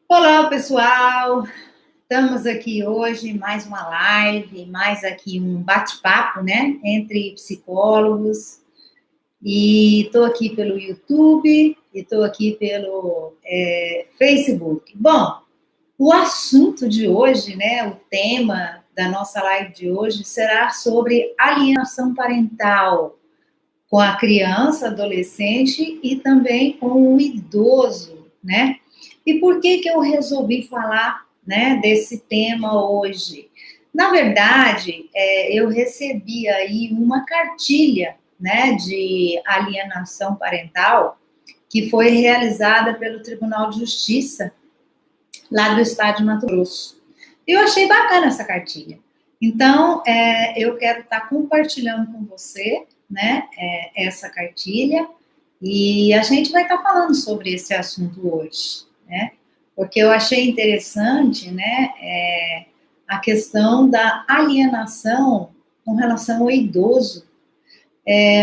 Olá, pessoal! Estamos aqui hoje, mais uma live, mais aqui um bate-papo, né, entre psicólogos. E estou aqui pelo YouTube e estou aqui pelo Facebook. Bom, o assunto de hoje, né, o tema da nossa live de hoje será sobre alienação parental com a criança, adolescente e também com o idoso, né? E por que eu resolvi falar, né, desse tema hoje? Na verdade, eu recebi aí uma cartilha, né, de alienação parental que foi realizada pelo Tribunal de Justiça lá do estado de Mato Grosso. Eu achei bacana essa cartilha. Então, eu quero estar compartilhando com você, né, essa cartilha, e a gente vai estar falando sobre esse assunto hoje, né, porque eu achei interessante, né, a questão da alienação com relação ao idoso.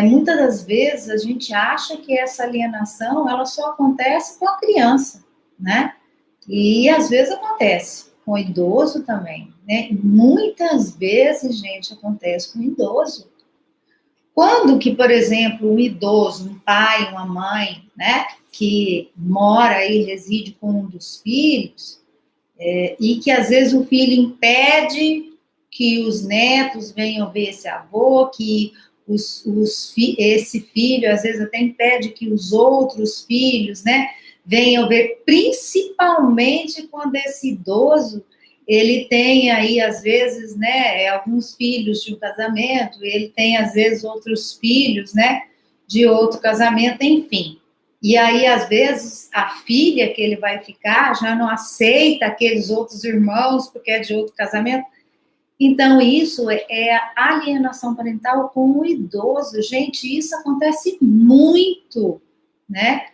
Muitas das vezes a gente acha que essa alienação, ela só acontece com a criança, né, e às vezes acontece com o idoso também, né? Muitas vezes, gente, acontece com o idoso. Quando que, por exemplo, um idoso, um pai, uma mãe, né, que mora e reside com um dos filhos, e que às vezes o filho impede que os netos venham ver esse avô, que esse filho às vezes até impede que os outros filhos, né, venham ver, principalmente quando esse idoso, ele tem aí, às vezes, né, alguns filhos de um casamento, ele tem, às vezes, outros filhos, né, de outro casamento, enfim. E aí, às vezes, a filha que ele vai ficar já não aceita aqueles outros irmãos, porque é de outro casamento. Então, isso é a alienação parental com o idoso. Gente, isso acontece muito, né?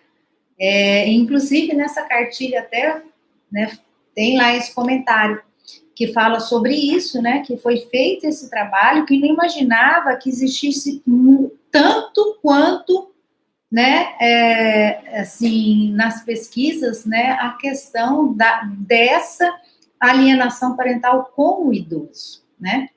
Inclusive, nessa cartilha até, né, tem lá esse comentário que fala sobre isso, né, que foi feito esse trabalho, que não imaginava que existisse tanto quanto, né, assim, nas pesquisas, né, a questão dessa alienação parental com o idoso, né.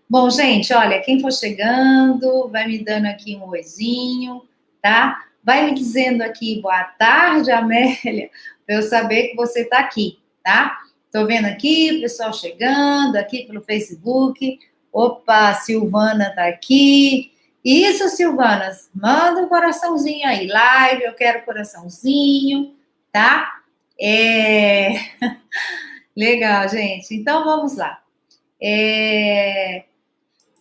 Bom, gente, olha, quem for chegando, vai me dando aqui um oizinho, tá? Vai me dizendo aqui, boa tarde, Amélia, para eu saber que você está aqui, tá? Estou vendo aqui o pessoal chegando, aqui pelo Facebook. Opa, a Silvana está aqui. Isso, Silvana, manda um coraçãozinho aí. Live, eu quero coraçãozinho, tá? Legal, gente. Então, vamos lá.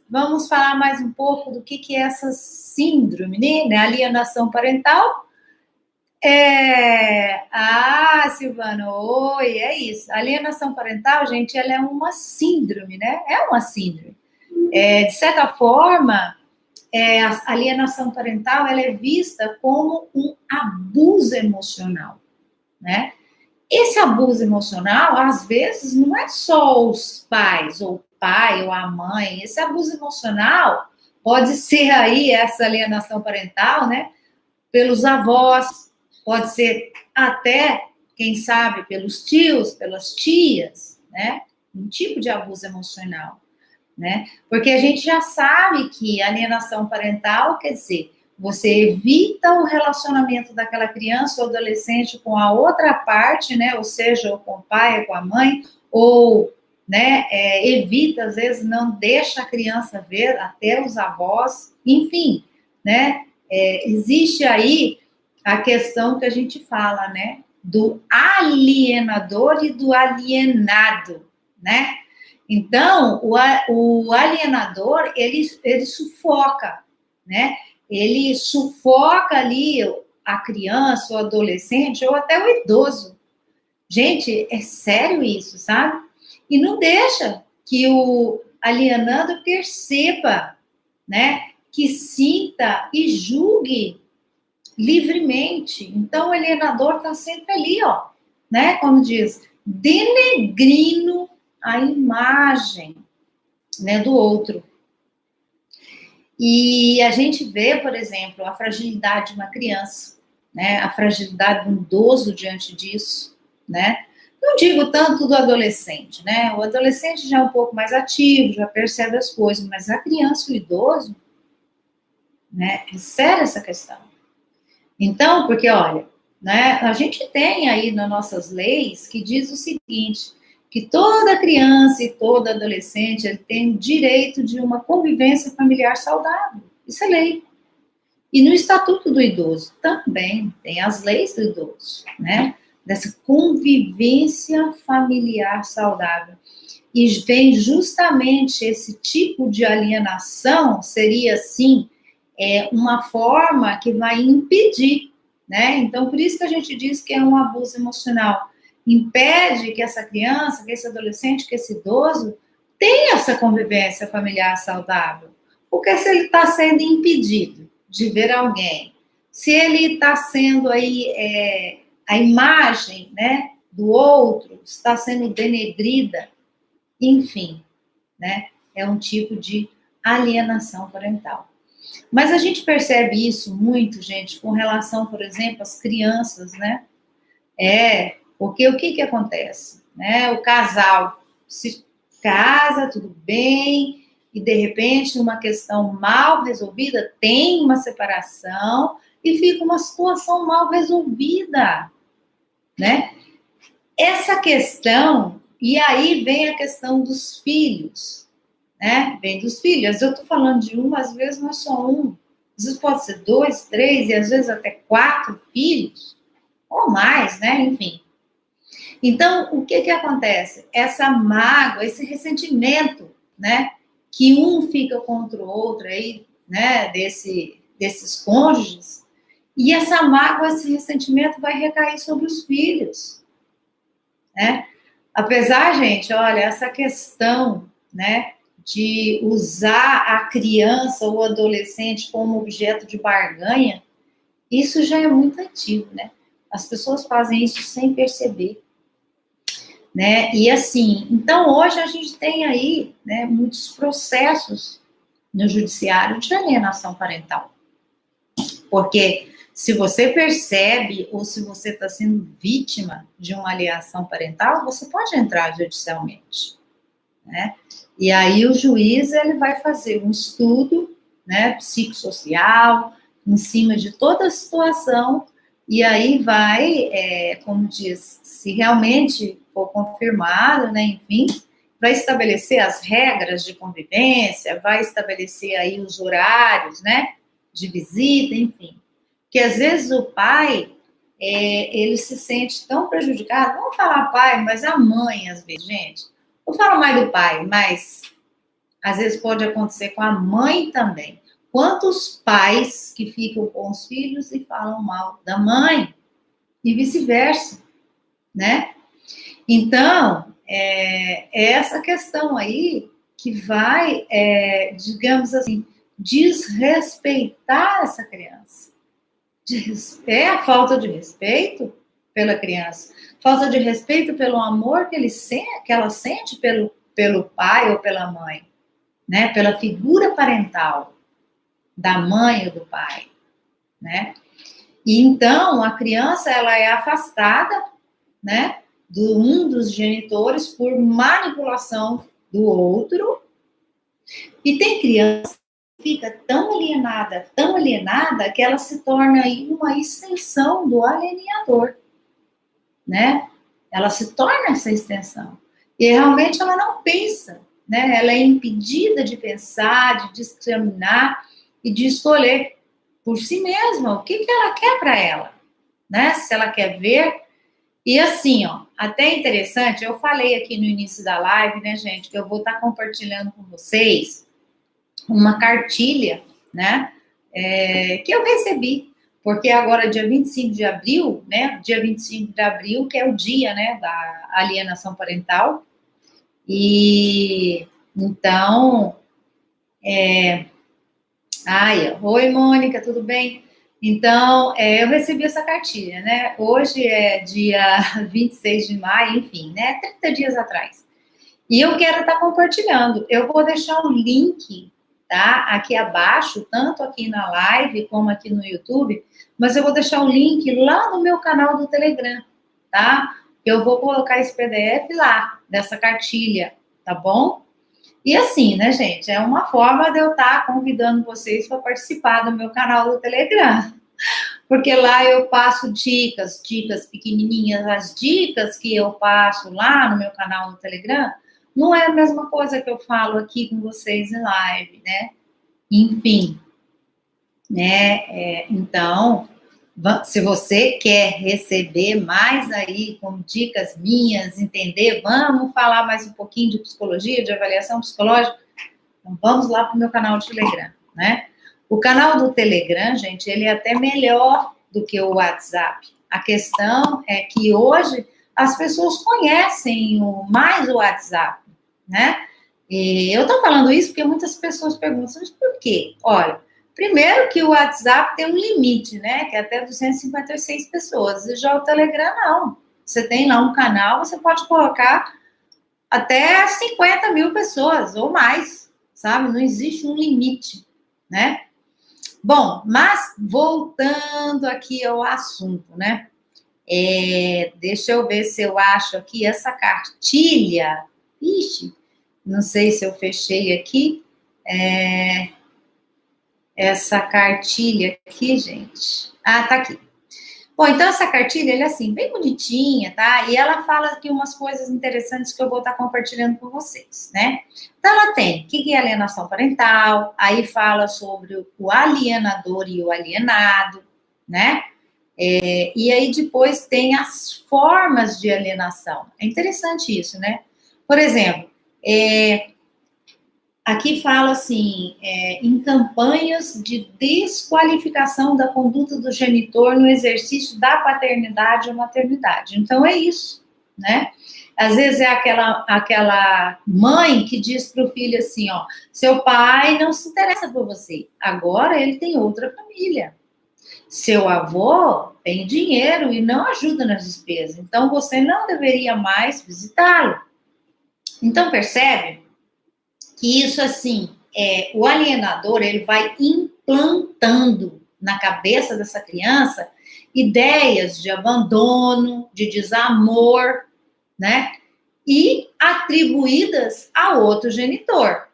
Vamos falar mais um pouco do que é essa síndrome, né? Alienação parental. Silvana, oi, é isso. A alienação parental, gente, ela é uma síndrome, né? É uma síndrome. De certa forma, a alienação parental, ela é vista como um abuso emocional, né? Esse abuso emocional, às vezes, não é só os pais, ou o pai, ou a mãe. Esse abuso emocional pode ser aí essa alienação parental, né? Pelos avós, pode ser até, quem sabe, pelos tios, pelas tias, né? Um tipo de abuso emocional, né? Porque a gente já sabe que alienação parental quer dizer você evita o relacionamento daquela criança ou adolescente com a outra parte, né? Ou seja, ou com o pai, ou com a mãe, ou, né, evita, às vezes, não deixa a criança ver até os avós, enfim, né? Existe aí a questão que a gente fala, né? Do alienador e do alienado, né? Então, o alienador, ele sufoca, né? Ele sufoca ali a criança, o adolescente, ou até o idoso. Gente, é sério isso, sabe? E não deixa que o alienando perceba, né? Que sinta e julgue livremente. Então, o alienador está sempre ali, ó, né? Como diz, denegrindo a imagem, né, do outro. E a gente vê, por exemplo, a fragilidade de uma criança, né, a fragilidade de um idoso diante disso, né, Não digo tanto do adolescente, né? O adolescente já é um pouco mais ativo, já percebe as coisas, mas a criança e o idoso, né? É séria essa questão. Então, porque olha, né? A gente tem aí nas nossas leis que diz o seguinte, que toda criança e todo adolescente ele tem o direito de uma convivência familiar saudável. Isso é lei. E no Estatuto do Idoso também tem as leis do idoso, né? Dessa convivência familiar saudável. E vem justamente esse tipo de alienação, seria assim, uma forma que vai impedir, né? Então, por isso que a gente diz que é um abuso emocional. Impede que essa criança, que esse adolescente, que esse idoso tenha essa convivência familiar saudável. Porque se ele está sendo impedido de ver alguém, se ele está sendo aí, a imagem, né, do outro está sendo denegrida, enfim, né, é um tipo de alienação parental. Mas a gente percebe isso muito, gente, com relação, por exemplo, às crianças, né? Porque o que acontece? Né? O casal se casa, tudo bem, e de repente, uma questão mal resolvida, tem uma separação e fica uma situação mal resolvida, né? Essa questão, e aí vem a questão dos filhos, né? Vem dos filhos. Eu estou falando de um, às vezes não é só um. Às vezes pode ser 2, 3 e às vezes até 4 filhos, ou mais, né? Enfim. Então, o que acontece? Essa mágoa, esse ressentimento, né? Que um fica contra o outro aí, né? Desses cônjuges. E essa mágoa, esse ressentimento vai recair sobre os filhos, né? Apesar, gente, olha, essa questão, né? De usar a criança ou o adolescente como objeto de barganha, isso já é muito antigo, né? As pessoas fazem isso sem perceber, né? E assim, então hoje a gente tem aí, né, muitos processos no judiciário de alienação parental. Porque se você percebe ou se você está sendo vítima de uma alienação parental, você pode entrar judicialmente, né? E aí o juiz ele vai fazer um estudo, né, psicossocial, em cima de toda a situação, e aí vai, como diz, se realmente for confirmado, né, enfim, vai estabelecer as regras de convivência, vai estabelecer aí os horários, né, de visita, enfim. Porque às vezes o pai, ele se sente tão prejudicado, vamos falar pai, mas a mãe às vezes, gente, eu falo mais do pai, mas às vezes pode acontecer com a mãe também. Quantos pais que ficam com os filhos e falam mal da mãe e vice-versa, né? Então, é essa questão aí que vai, digamos assim, desrespeitar essa criança. É a falta de respeito pela criança, falta de respeito pelo amor que ela sente pelo pai ou pela mãe, né? Pela figura parental da mãe ou do pai, né? E então a criança ela é afastada, né? De um dos genitores por manipulação do outro. E tem criança que fica tão alienada, que ela se torna aí uma extensão do alienador, né? Ela se torna essa extensão. E realmente ela não pensa, né? Ela é impedida de pensar, de discriminar e de escolher por si mesma o que ela quer para ela, né? Se ela quer ver. E assim, ó, até interessante, eu falei aqui no início da live, né, gente, que eu vou estar compartilhando com vocês uma cartilha, né, que eu recebi, porque agora, dia 25 de abril, né, dia 25 de abril, que é o dia, né, da alienação parental, e então, oi, Mônica, tudo bem? Então, eu recebi essa cartilha, né? Hoje é dia 26 de maio, enfim, né? 30 dias atrás. E eu quero estar compartilhando. Eu vou deixar um link, tá? Aqui abaixo, tanto aqui na live como aqui no YouTube, mas eu vou deixar o link lá no meu canal do Telegram, tá? eu vou colocar esse PDF lá, dessa cartilha, tá bom? E assim, né, gente, é uma forma de eu estar convidando vocês para participar do meu canal do Telegram. Porque lá eu passo dicas pequenininhas, as dicas que eu passo lá no meu canal no Telegram, não é a mesma coisa que eu falo aqui com vocês em live, né? Enfim, né? Então, se você quer receber mais aí com dicas minhas, entender, vamos falar mais um pouquinho de psicologia, de avaliação psicológica, então vamos lá para o meu canal do Telegram, né? O canal do Telegram, gente, ele é até melhor do que o WhatsApp. A questão é que hoje as pessoas conhecem mais o WhatsApp, né? E eu tô falando isso porque muitas pessoas perguntam, mas por quê? Olha, primeiro que o WhatsApp tem um limite, né? Que é até 256 pessoas. E já o Telegram, não. Você tem lá um canal, você pode colocar até 50 mil pessoas ou mais, sabe? Não existe um limite, né? Bom, mas voltando aqui ao assunto, né? Deixa eu ver se eu acho aqui essa cartilha. Ixi, não sei se eu fechei aqui. Essa cartilha aqui, gente. Ah, tá aqui. Bom, então essa cartilha, ela é assim, bem bonitinha, tá? E ela fala aqui umas coisas interessantes que eu vou estar compartilhando com vocês, né? Então ela tem o que é alienação parental, aí fala sobre o alienador e o alienado, né? E aí depois tem as formas de alienação. É interessante isso, né? Por exemplo, aqui fala assim, em campanhas de desqualificação da conduta do genitor no exercício da paternidade ou maternidade. Então, é isso, né? Às vezes é aquela mãe que diz para o filho assim, ó, seu pai não se interessa por você, agora ele tem outra família. Seu avô tem dinheiro e não ajuda nas despesas, então você não deveria mais visitá-lo. Então, percebe que isso, assim, o alienador, ele vai implantando na cabeça dessa criança ideias de abandono, de desamor, né? E atribuídas a outro genitor.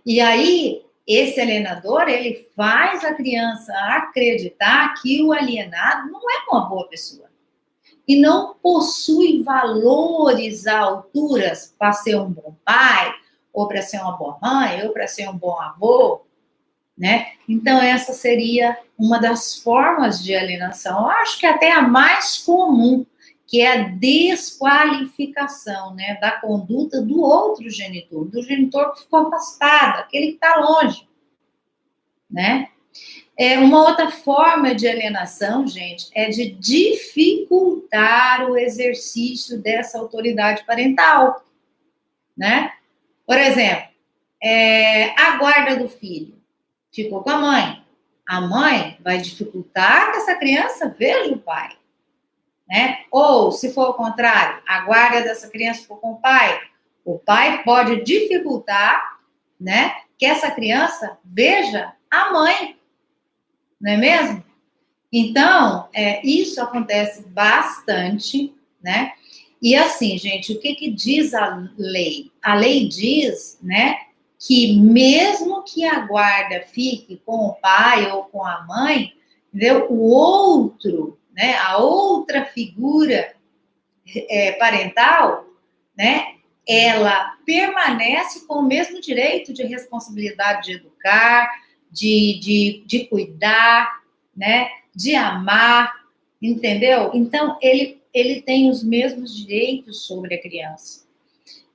E aí, esse alienador, ele faz a criança acreditar que o alienado não é uma boa pessoa. E não possui valores à altura para ser um bom pai, ou para ser uma boa mãe, ou para ser um bom avô, né? Então, essa seria uma das formas de alienação. Eu acho que até a mais comum, que é a desqualificação, né, da conduta do outro genitor, do genitor que ficou afastado, aquele que está longe, né? Uma outra forma de alienação, gente, é de dificultar o exercício dessa autoridade parental, né? Por exemplo, a guarda do filho ficou com a mãe. A mãe vai dificultar que essa criança veja o pai, né? Ou, se for o contrário, a guarda dessa criança ficou com o pai pode dificultar, né, que essa criança veja a mãe, não é mesmo? Então, isso acontece bastante, né? E assim, gente, o que diz a lei? A lei diz, né, que mesmo que a guarda fique com o pai ou com a mãe, entendeu? O outro, né, a outra figura parental, né, ela permanece com o mesmo direito de responsabilidade de educar, de cuidar, né, de amar, entendeu? Então, ele tem os mesmos direitos sobre a criança.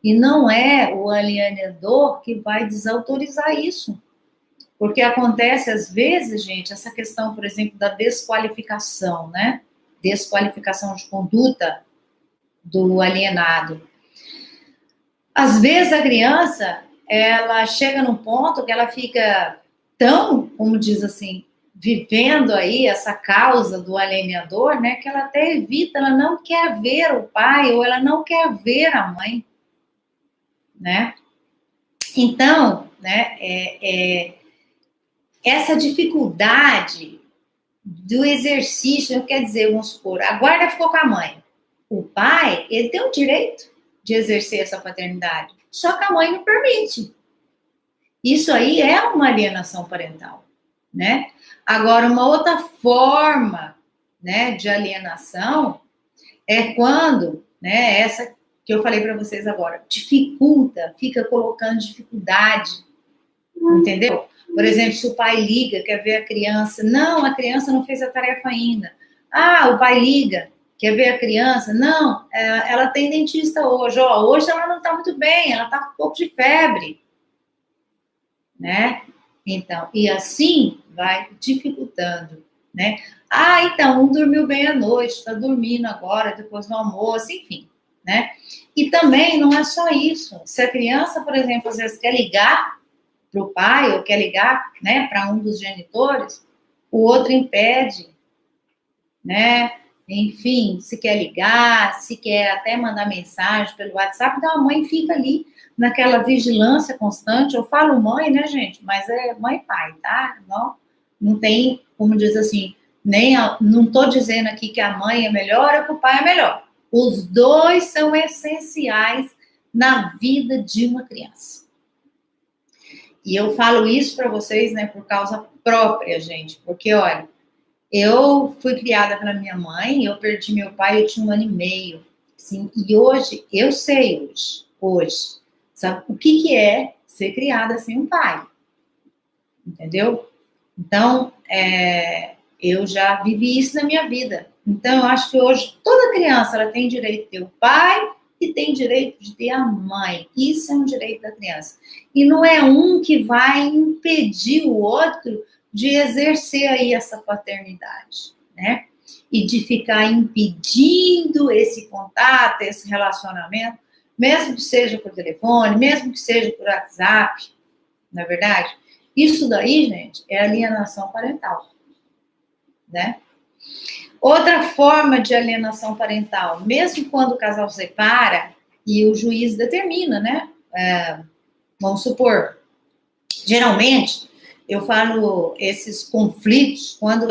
E não é o alienador que vai desautorizar isso. Porque acontece, às vezes, gente, essa questão, por exemplo, da desqualificação, né? Desqualificação de conduta do alienado. Às vezes, a criança, ela chega num ponto que ela fica tão, como diz assim, vivendo aí essa causa do alienador, né? Que ela até evita, ela não quer ver o pai ou ela não quer ver a mãe, né? Então, né, essa dificuldade do exercício, quer dizer, vamos supor, a guarda ficou com a mãe, o pai, ele tem o direito de exercer essa paternidade, só que a mãe não permite. Isso aí é uma alienação parental, né? Agora, uma outra forma, né, de alienação é quando, né, essa que eu falei para vocês agora, dificulta, fica colocando dificuldade, entendeu? Por exemplo, se o pai liga, quer ver a criança, não, a criança não fez a tarefa ainda. Ah, o pai liga, quer ver a criança, não, ela tem dentista hoje, ó, hoje ela não está muito bem, ela está com um pouco de febre, né? Então, e assim vai dificultando, né? Ah, então, um dormiu bem à noite, está dormindo agora, depois do almoço, enfim, né? E também não é só isso. Se a criança, por exemplo, às vezes quer ligar para o pai ou quer ligar, né, para um dos genitores, o outro impede, né? Enfim, se quer ligar, se quer até mandar mensagem pelo WhatsApp, então a mãe fica ali naquela vigilância constante. Eu falo mãe, né, gente? Mas é mãe e pai, tá? Não tem, como diz assim, não estou dizendo aqui que a mãe é melhor ou que o pai é melhor. Os dois são essenciais na vida de uma criança. E eu falo isso para vocês, né, por causa própria, gente, porque, olha, eu fui criada pela minha mãe, eu perdi meu pai, eu tinha 1 ano e meio, assim, e hoje, eu sei hoje, sabe, o que é ser criada sem um pai, entendeu? Então, eu já vivi isso na minha vida. Então, eu acho que hoje toda criança ela tem direito de ter o pai e tem direito de ter a mãe. Isso é um direito da criança. E não é um que vai impedir o outro de exercer aí essa paternidade, né? E de ficar impedindo esse contato, esse relacionamento, mesmo que seja por telefone, mesmo que seja por WhatsApp, não é verdade? Isso daí, gente, é alienação parental, né? Outra forma de alienação parental, mesmo quando o casal separa e o juiz determina, né? Vamos supor, geralmente, eu falo esses conflitos, quando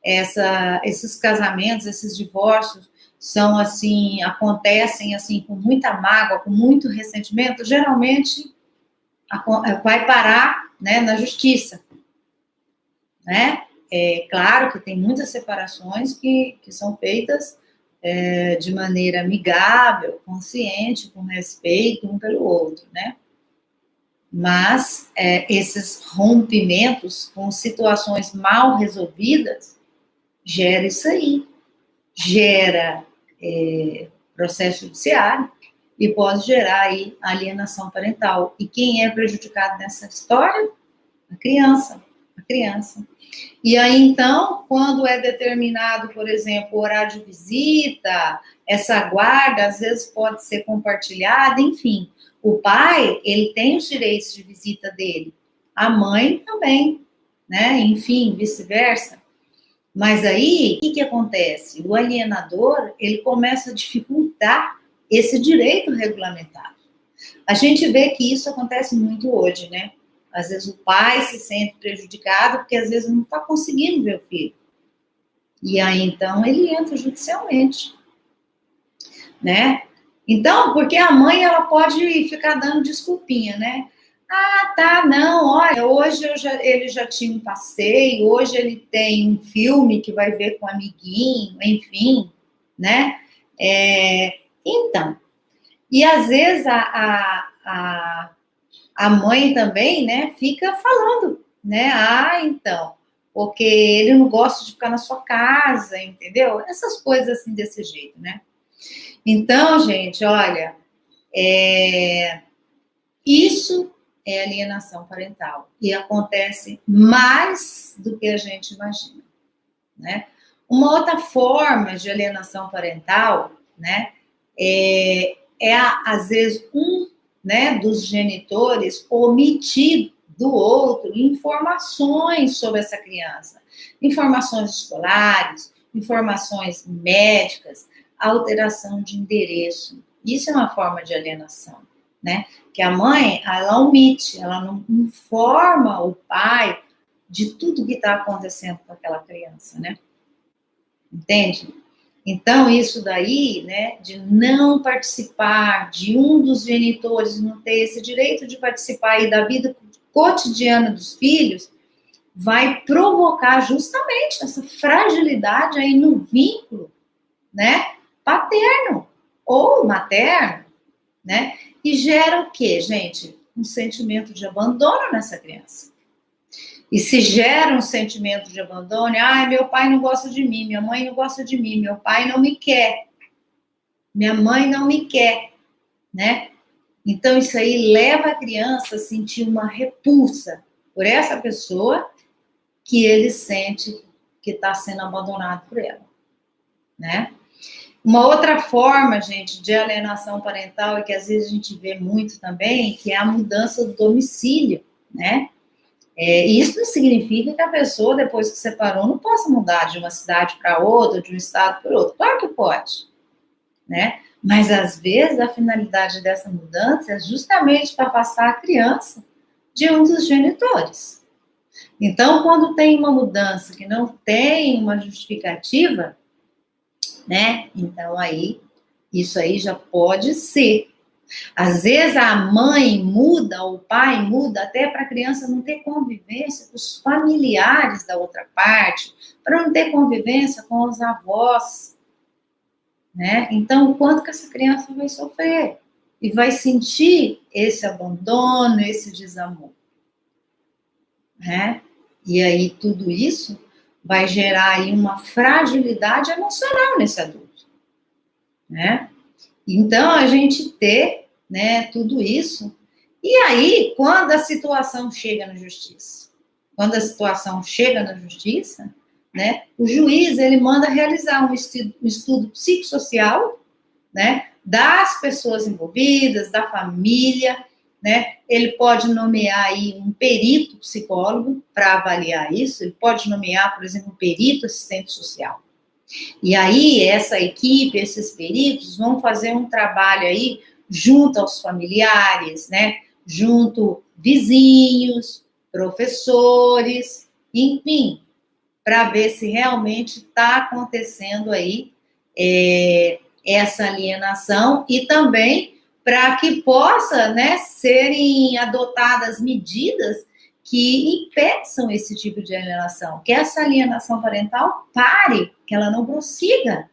esses casamentos, esses divórcios são assim, acontecem assim com muita mágoa, com muito ressentimento, geralmente vai parar, né, na justiça, né? É claro que tem muitas separações que são feitas de maneira amigável, consciente, com respeito um pelo outro, né? Mas esses rompimentos com situações mal resolvidas gera isso aí, gera processo judiciário e pode gerar aí alienação parental. E quem é prejudicado nessa história? A criança. E aí, então, quando é determinado, por exemplo, o horário de visita, essa guarda, às vezes pode ser compartilhada, enfim. O pai, ele tem os direitos de visita dele. A mãe também, né? Enfim, vice-versa. Mas aí, o que acontece? O alienador, ele começa a dificultar esse direito regulamentado. A gente vê que isso acontece muito hoje, né? Às vezes o pai se sente prejudicado porque às vezes não está conseguindo ver o filho. E aí, então, ele entra judicialmente, né? Então, porque a mãe, ela pode ficar dando desculpinha, né? Ah, tá, não, olha, hoje ele já tinha um passeio, hoje ele tem um filme que vai ver com um amiguinho, enfim, né? Então, e às vezes a mãe também, né, fica falando, né? Ah, então, porque ele não gosta de ficar na sua casa, entendeu? Essas coisas assim desse jeito, né? Então, gente, olha, isso é alienação parental e acontece mais do que a gente imagina, né? Uma outra forma de alienação parental, né, às vezes né, dos genitores omitir do outro informações sobre essa criança, informações escolares, informações médicas, alteração de endereço. Isso é uma forma de alienação, né? Que a mãe, ela omite, ela não informa o pai de tudo que está acontecendo com aquela criança, né? Entende? Então, isso daí, né, de não participar, de um dos genitores não ter esse direito de participar aí da vida cotidiana dos filhos, vai provocar justamente essa fragilidade aí no vínculo, né, paterno ou materno, né, e gera o quê, gente? Um sentimento de abandono nessa criança. E se gera um sentimento de abandono, meu pai não gosta de mim, minha mãe não gosta de mim, meu pai não me quer, minha mãe não me quer, né? Então, isso aí leva a criança a sentir uma repulsa por essa pessoa que ele sente que está sendo abandonado por ela, né? Uma outra forma, gente, de alienação parental, e que às vezes a gente vê muito também, que é a mudança do domicílio, né? Isso não significa que a pessoa, depois que separou, não possa mudar de uma cidade para outra, de um estado para outro. Claro que pode, né? Mas, às vezes, a finalidade dessa mudança é justamente para afastar a criança de um dos genitores. Então, quando tem uma mudança que não tem uma justificativa, né? Então, aí, isso aí já pode ser. Às vezes a mãe muda, o pai muda, até para a criança não ter convivência com os familiares da outra parte, para não ter convivência com os avós, né? Então, o quanto que essa criança vai sofrer e vai sentir esse abandono, esse desamor, né? E aí tudo isso vai gerar aí uma fragilidade emocional nesse adulto, né? Então, a gente ter, né, tudo isso. E aí, quando a situação chega na justiça, né, o juiz, ele manda realizar um estudo psicossocial, né, das pessoas envolvidas, da família, né, ele pode nomear aí um perito psicólogo para avaliar isso, ele pode nomear, por exemplo, um perito assistente social. E aí, essa equipe, esses peritos, vão fazer um trabalho aí junto aos familiares, né? Junto vizinhos, professores, enfim, para ver se realmente está acontecendo aí essa alienação e também para que possa, né, serem adotadas medidas que impeçam esse tipo de alienação, que essa alienação parental pare, que ela não prossiga,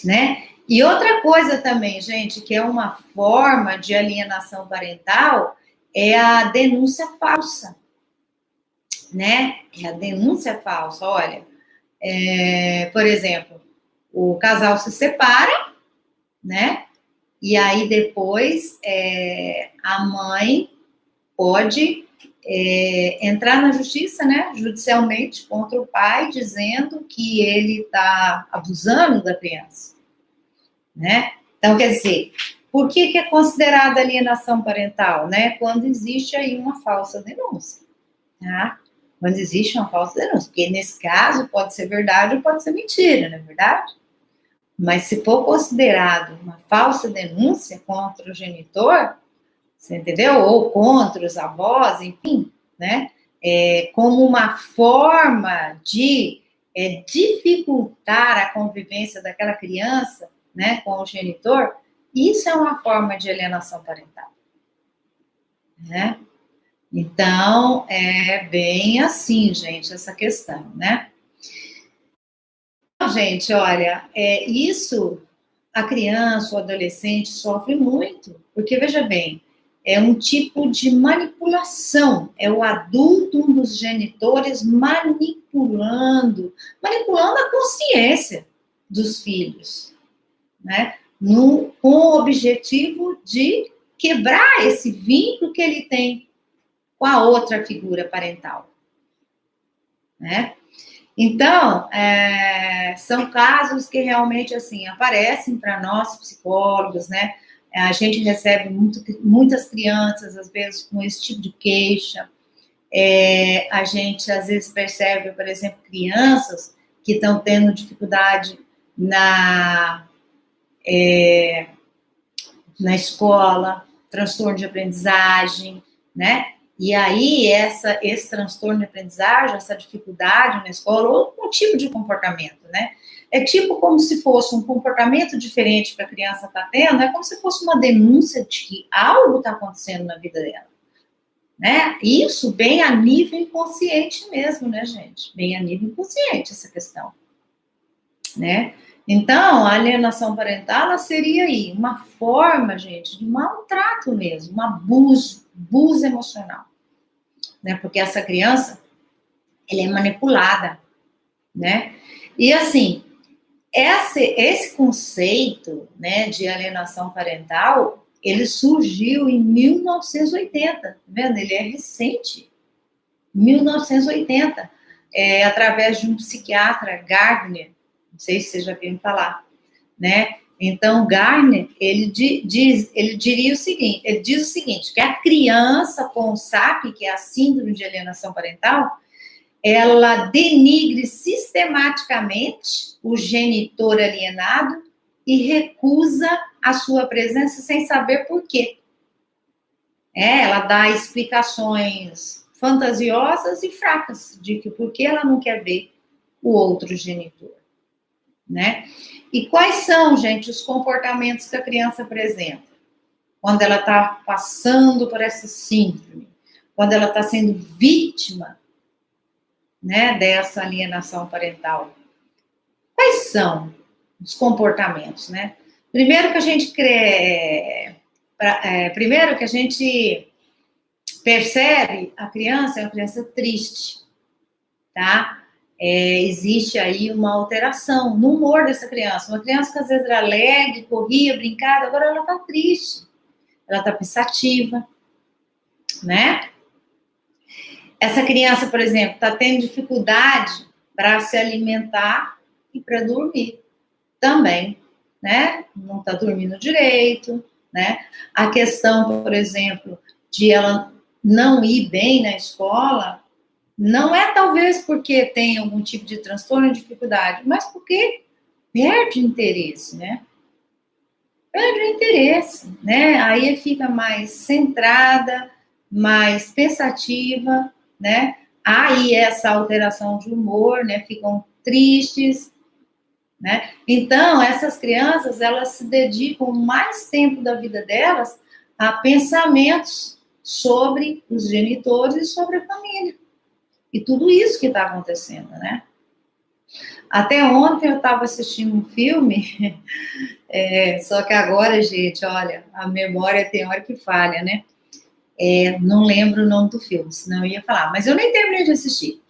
né? E outra coisa também, gente, que é uma forma de alienação parental, é a denúncia falsa, né? É a denúncia falsa, olha, por exemplo, o casal se separa, né? E aí depois a mãe pode entrar na justiça, né, judicialmente, contra o pai, dizendo que ele está abusando da criança, né? Então, quer dizer, por que é considerada alienação parental, né? Quando existe aí uma falsa denúncia, tá? Quando existe uma falsa denúncia, porque nesse caso pode ser verdade ou pode ser mentira, não é verdade? Mas se for considerado uma falsa denúncia contra o genitor, você entendeu? Ou contra os avós, enfim, né? Como uma forma de dificultar a convivência daquela criança, né, com o genitor, isso é uma forma de alienação parental, né? Então, é bem assim, gente, essa questão, né? Então, gente, olha, isso a criança, o adolescente sofre muito, porque, veja bem, é um tipo de manipulação, é o adulto, um dos genitores, manipulando a consciência dos filhos, né? Com o objetivo de quebrar esse vínculo que ele tem com a outra figura parental, né? Então, são casos que realmente, assim, aparecem para nós, psicólogos, né? A gente recebe muitas crianças, às vezes, com esse tipo de queixa. A gente, às vezes, percebe, por exemplo, crianças que estão tendo dificuldade na escola, transtorno de aprendizagem, né? E aí, esse transtorno de aprendizagem, essa dificuldade na escola, ou um tipo de comportamento, né? É tipo como se fosse um comportamento diferente que a criança está tendo, é como se fosse uma denúncia de que algo está acontecendo na vida dela, né? Isso bem a nível inconsciente mesmo, né, gente? Bem a nível inconsciente essa questão, né? Então, a alienação parental, ela seria aí uma forma, gente, de maltrato mesmo, um abuso emocional, né? Porque essa criança, ela é manipulada, né? E assim, esse conceito, né, de alienação parental, ele surgiu em 1980, tá vendo? Ele é recente, 1980, através de um psiquiatra, Gardner, não sei se vocês já viram falar, né? Então, Gardner, ele diz o seguinte, que a criança com SAP, que é a síndrome de alienação parental, ela denigre sistematicamente o genitor alienado e recusa a sua presença sem saber por quê. Ela dá explicações fantasiosas e fracas de que por que ela não quer ver o outro genitor, né? E quais são, gente, os comportamentos que a criança apresenta quando ela está passando por essa síndrome, quando ela está sendo vítima, né, dessa alienação parental? Quais são os comportamentos, né? Primeiro que a gente percebe a criança é uma criança triste, tá? Existe aí uma alteração no humor dessa criança. Uma criança que às vezes era alegre, corria, brincava, agora ela tá triste, ela tá pensativa, né? Essa criança, por exemplo, está tendo dificuldade para se alimentar e para dormir também, né? Não está dormindo direito, né? A questão, por exemplo, de ela não ir bem na escola, não é talvez porque tem algum tipo de transtorno ou dificuldade, mas porque perde interesse, né? Perde o interesse, né? Aí fica mais centrada, mais pensativa, né? Aí essa alteração de humor, né? Ficam tristes, né? Então, essas crianças, elas se dedicam mais tempo da vida delas a pensamentos sobre os genitores e sobre a família. E tudo isso que está acontecendo, né? Até ontem eu estava assistindo um filme, só que agora, gente, olha, a memória tem hora que falha, né? Não lembro o nome do filme, senão eu ia falar. Mas eu nem terminei de assistir.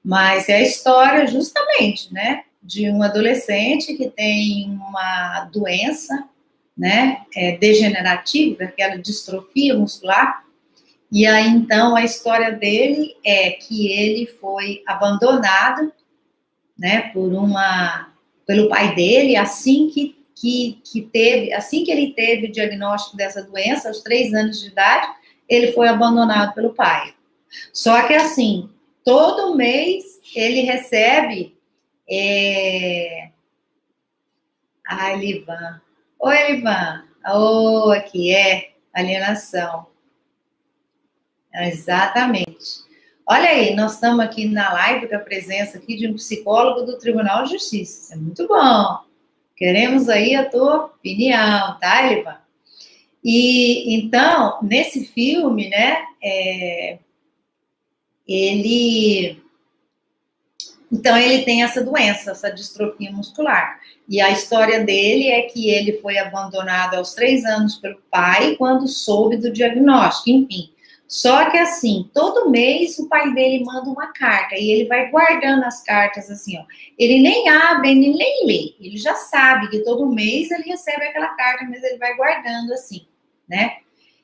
Mas é a história, justamente, né? De um adolescente que tem uma doença, né? Degenerativa, aquela distrofia muscular. E aí, então, a história dele é que ele foi abandonado, né? Pelo pai dele, assim que ele teve o diagnóstico dessa doença, aos 3 anos de idade, ele foi abandonado pelo pai. Só que assim, todo mês ele recebe Elivan. Oi, Elivan. Aqui alienação. Exatamente. Olha aí, nós estamos aqui na live com a presença aqui de um psicólogo do Tribunal de Justiça. Isso é muito bom. Queremos aí a tua opinião, tá, Elivan? E então, nesse filme, né, ele tem essa doença, essa distrofia muscular. E a história dele é que ele foi abandonado aos 3 anos pelo pai quando soube do diagnóstico, enfim. Só que assim, todo mês o pai dele manda uma carta e ele vai guardando as cartas assim, ó. Ele nem abre, ele nem lê. Ele já sabe que todo mês ele recebe aquela carta, mas ele vai guardando assim, né?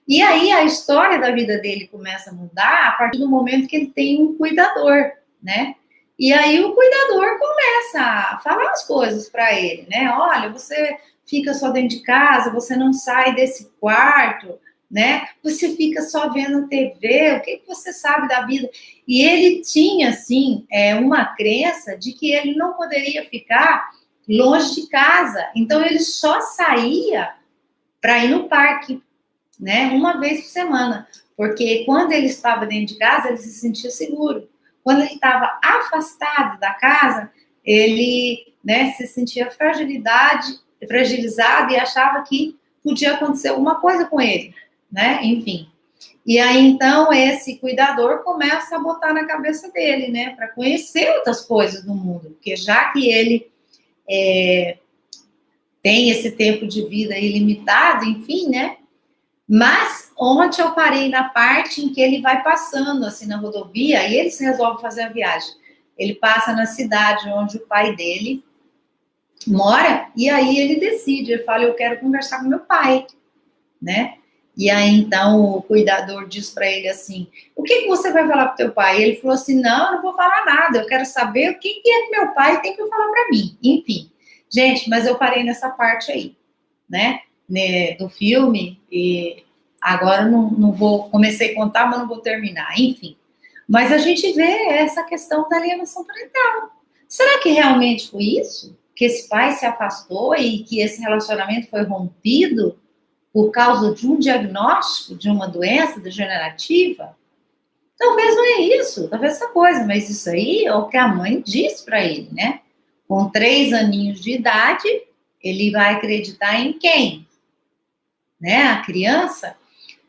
E aí a história da vida dele começa a mudar a partir do momento que ele tem um cuidador, né? E aí o cuidador começa a falar as coisas para ele, né? Olha, você fica só dentro de casa, você não sai desse quarto, né? Você fica só vendo TV, o que você sabe da vida? E ele tinha, assim, uma crença de que ele não poderia ficar longe de casa. Então, ele só saía para ir no parque, né? Uma vez por semana. Porque quando ele estava dentro de casa, ele se sentia seguro. Quando ele estava afastado da casa, ele, né, se sentia fragilizado e achava que podia acontecer alguma coisa com ele, né? Enfim. E aí, então, esse cuidador começa a botar na cabeça dele, né? Para conhecer outras coisas do mundo. Porque já que ele tem esse tempo de vida ilimitado, enfim, né? Mas ontem eu parei na parte em que ele vai passando, assim, na rodovia, e ele se resolve fazer a viagem. Ele passa na cidade onde o pai dele mora, e aí ele decide, ele fala, eu quero conversar com meu pai, né? E aí, então, o cuidador diz para ele assim, o que você vai falar para o teu pai? E ele falou assim, não, eu não vou falar nada, eu quero saber o que é que meu pai tem que falar para mim. Enfim, gente, mas eu parei nessa parte aí, né, do filme, e agora não vou, comecei a contar, mas não vou terminar, enfim. Mas a gente vê essa questão da alienação parental. Será que realmente foi isso? Que esse pai se afastou e que esse relacionamento foi rompido por causa de um diagnóstico de uma doença degenerativa? Talvez não é isso, talvez essa coisa, mas isso aí é o que a mãe diz para ele, né? Com 3 aninhos de idade, ele vai acreditar em quem? Né? A criança,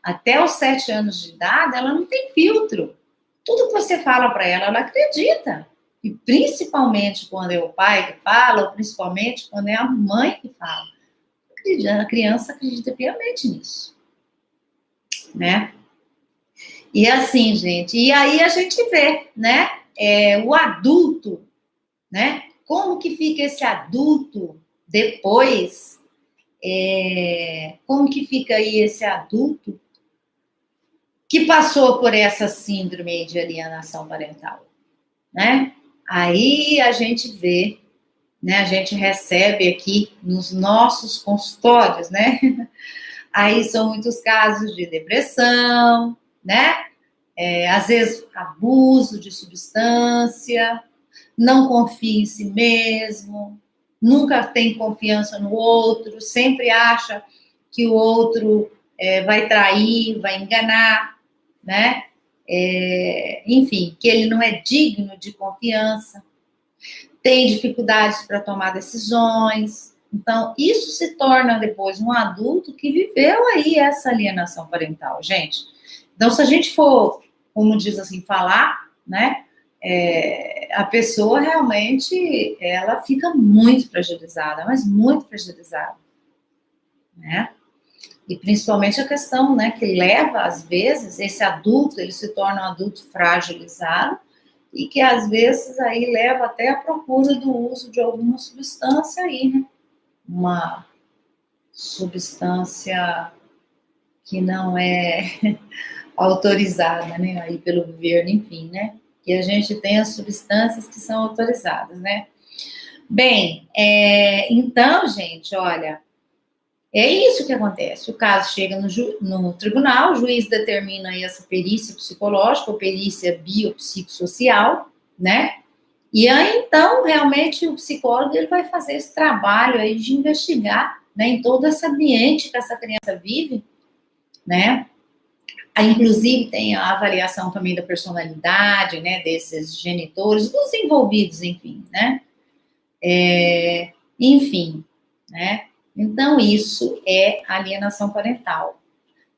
até os 7 anos de idade, ela não tem filtro. Tudo que você fala para ela, ela acredita. E principalmente quando é o pai que fala, ou principalmente quando é a mãe que fala. A criança acredita piamente nisso, né? E assim, gente, e aí a gente vê, né, o adulto, né, como que fica esse adulto depois, como que fica aí esse adulto que passou por essa síndrome de alienação parental, né? Aí a gente vê, né, a gente recebe aqui nos nossos consultórios, né? Aí são muitos casos de depressão, né? Às vezes abuso de substância, não confia em si mesmo, nunca tem confiança no outro, sempre acha que o outro vai trair, vai enganar, né? Enfim, que ele não é digno de confiança, tem dificuldades para tomar decisões. Então, isso se torna depois um adulto que viveu aí essa alienação parental, gente. Então, se a gente for, como diz assim, falar, né, a pessoa realmente, ela fica muito fragilizada, mas muito fragilizada, né? E principalmente a questão, né, que leva, às vezes, esse adulto, ele se torna um adulto fragilizado, e que às vezes aí leva até a procura do uso de alguma substância aí, né? Uma substância que não é autorizada, né? Aí pelo governo, enfim, né? E a gente tem as substâncias que são autorizadas, né? Bem, então, gente, olha, é isso que acontece. O caso chega no tribunal, o juiz determina aí essa perícia psicológica, ou perícia biopsicossocial, né? E aí, então, realmente, o psicólogo ele vai fazer esse trabalho aí de investigar, né, em todo esse ambiente que essa criança vive, né? Aí, inclusive, tem a avaliação também da personalidade, né, desses genitores, dos envolvidos, enfim, né? Enfim, né? Então, isso é alienação parental,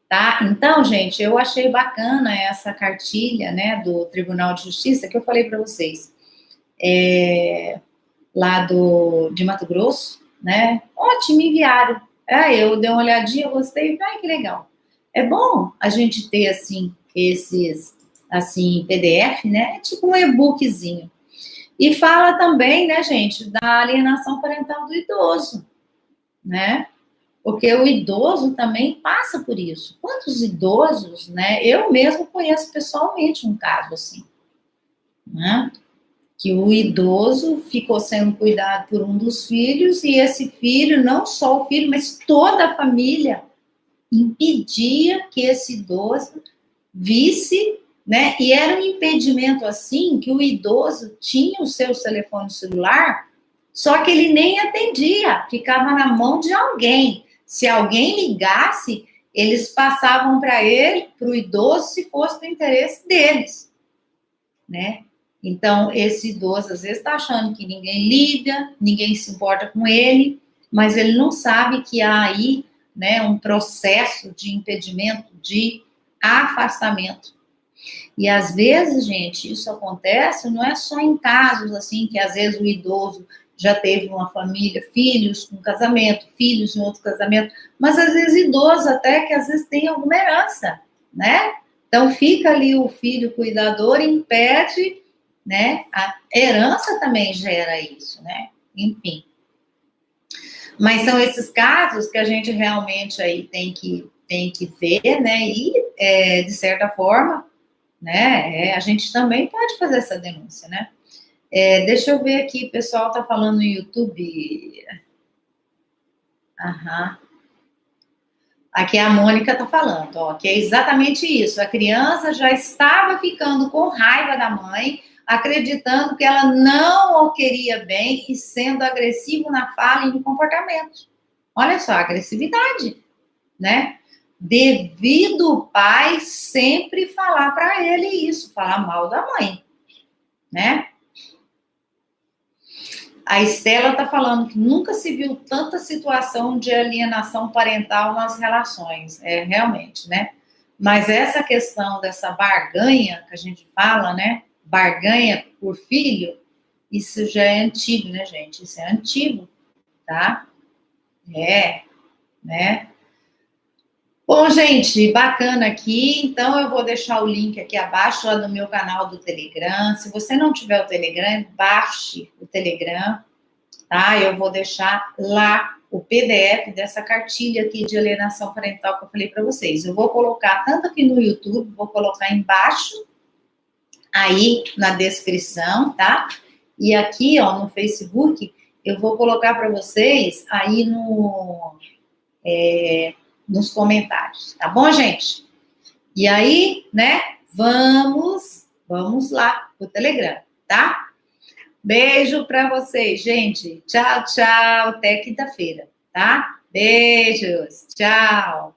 tá? Então, gente, eu achei bacana essa cartilha, né, do Tribunal de Justiça que eu falei para vocês, lá de Mato Grosso, né? Ótimo, enviaram. Eu dei uma olhadinha, gostei, ai, que legal. É bom a gente ter, assim, esses, assim, PDF, né? É tipo um e-bookzinho. E fala também, né, gente, da alienação parental do idoso, né? Porque o idoso também passa por isso. Quantos idosos, né? Eu mesmo conheço pessoalmente um caso assim, né? Que o idoso ficou sendo cuidado por um dos filhos e esse filho, não só o filho, mas toda a família impedia que esse idoso visse, né? E era um impedimento assim que o idoso tinha o seu telefone celular, só que ele nem atendia, ficava na mão de alguém. Se alguém ligasse, eles passavam para ele, para o idoso, se fosse do interesse deles, né? Então, esse idoso, às vezes, está achando que ninguém liga, ninguém se importa com ele, mas ele não sabe que há aí, né, um processo de impedimento, de afastamento. E, às vezes, gente, isso acontece, não é só em casos, assim, que, às vezes, o idoso já teve uma família, filhos, um casamento, filhos em outro casamento, mas, às vezes, idoso até, que, às vezes, tem alguma herança, né? Então, fica ali o filho cuidador, impede, né? A herança também gera isso, né? Enfim. Mas são esses casos que a gente realmente aí tem que ver, né? E, de certa forma, né? A gente também pode fazer essa denúncia, né? Deixa eu ver aqui, o pessoal tá falando no YouTube. Aham. Aqui a Mônica tá falando, ó, que é exatamente isso. A criança já estava ficando com raiva da mãe, acreditando que ela não o queria bem e sendo agressivo na fala e no comportamento. Olha só, agressividade, né? Devido o pai sempre falar para ele isso, falar mal da mãe, né? A Estela está falando que nunca se viu tanta situação de alienação parental nas relações. Realmente, né? Mas essa questão dessa barganha que a gente fala, né? Barganha por filho, isso já é antigo, né, gente? Isso é antigo, tá? Né? Bom, gente, bacana aqui. Então, eu vou deixar o link aqui abaixo, lá no meu canal do Telegram. Se você não tiver o Telegram, baixe o Telegram, tá? Eu vou deixar lá o PDF dessa cartilha aqui de alienação parental que eu falei para vocês. Eu vou colocar tanto aqui no YouTube, vou colocar embaixo, aí na descrição, tá? E aqui, ó, no Facebook, eu vou colocar para vocês aí nos comentários, tá bom, gente? E aí, né, vamos lá pro Telegram, tá? Beijo para vocês, gente. Tchau, tchau. Até quinta-feira, tá? Beijos. Tchau.